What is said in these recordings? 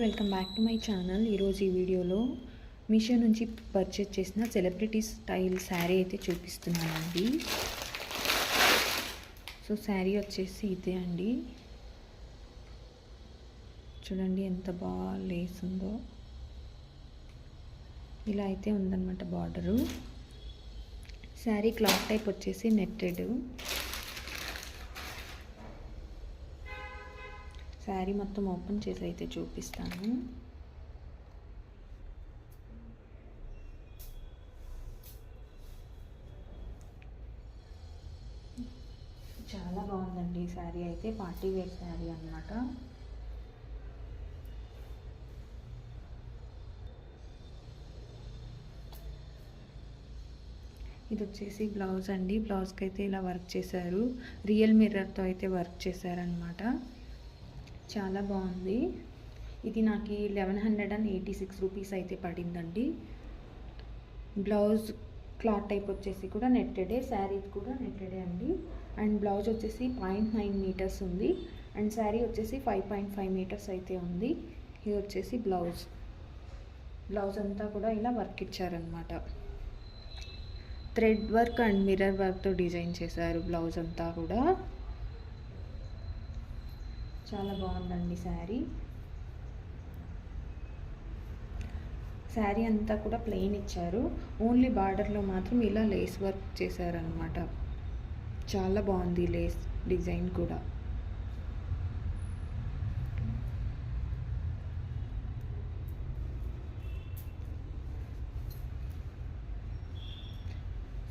Welcome back to my channel. ఈరోజు ఈ వీడియోలో మీషో నుంచి పర్చేజ్ చేసిన సెలబ్రిటీ స్టైల్ శారీ అయితే చూపిస్తున్నానండి. సో శారీ వచ్చేసి ఇదే అండి. చూడండి ఎంత బాగా లేస్ ఉందో. ఇలా అయితే ఉందన్నమాట బార్డరు. శారీ క్లాత్ టైప్ వచ్చేసి నెట్టెడ్. శారీ మొత్తం ఓపెన్ చేసి అయితే చూపిస్తాను. చాలా బాగుందండి శారీ అయితే. పార్టీ వేర్ శారీ అన్నమాట. ఇది వచ్చేసి బ్లౌజ్ అండి. బ్లౌజ్కి అయితే ఇలా వర్క్ చేశారు. రియల్ మిర్రర్తో అయితే వర్క్ చేశారనమాట. చాలా బాగుంది. ఇది నాకు 1186 రూపీస్ అయితే పడిందండి. బ్లౌజ్ క్లాత్ టైప్ వచ్చేసి కూడా నెట్టెడే, శారీ కూడా నెట్టెడే అండి. అండ్ బ్లౌజ్ వచ్చేసి 0.9 మీటర్స్ ఉంది. అండ్ శారీ వచ్చేసి 5.5 మీటర్స్ అయితే ఉంది. ఇది వచ్చేసి బ్లౌజ్ అంతా కూడా ఇలా వర్క్ ఇచ్చారనమాట. థ్రెడ్ వర్క్ అండ్ మిర్రర్ వర్క్తో డిజైన్ చేశారు బ్లౌజ్ అంతా కూడా. చాలా బాగుందండి శారీ అంతా కూడా ప్లెయిన్ ఇచ్చారు. ఓన్లీ బార్డర్లో మాత్రం ఇలా లేస్ వర్క్ చేశారనమాట. చాలా బాగుంది లేస్ డిజైన్ కూడా.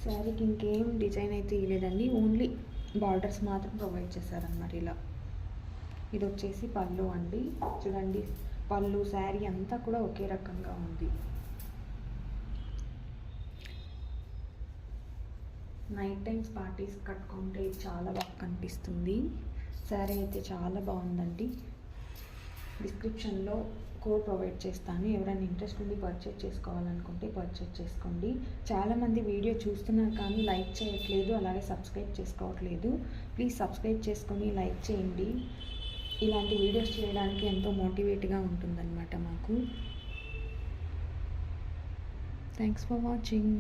శారీకి ఇంకేం డిజైన్ అయితే ఇవ్వలేదండి. ఓన్లీ బార్డర్స్ మాత్రం ప్రొవైడ్ చేశారనమాట ఇలా. ఇది వచ్చేసి పళ్ళు అండి. చూడండి పళ్ళు శారీ అంతా కూడా ఒకే రకంగా ఉంది. నైట్ టైమ్స్ పార్టీస్ కట్టుకుంటే చాలా బాగా కనిపిస్తుంది. శారీ అయితే చాలా బాగుందండి. డిస్క్రిప్షన్లో కోడ్ ప్రొవైడ్ చేస్తాను. ఎవరైనా ఇంట్రెస్ట్ ఉండి పర్చేజ్ చేసుకోవాలనుకుంటే పర్చేజ్ చేసుకోండి. చాలామంది వీడియో చూస్తున్నారు కానీ లైక్ చేయట్లేదు, అలాగే సబ్స్క్రైబ్ చేసుకోవట్లేదు. ప్లీజ్ సబ్స్క్రైబ్ చేసుకొని లైక్ చేయండి. ఇలాంటి వీడియోస్ చేయడానికి ఎంతో మోటివేట్గా ఉంటుందన్నమాట మాకు. Thanks for watching.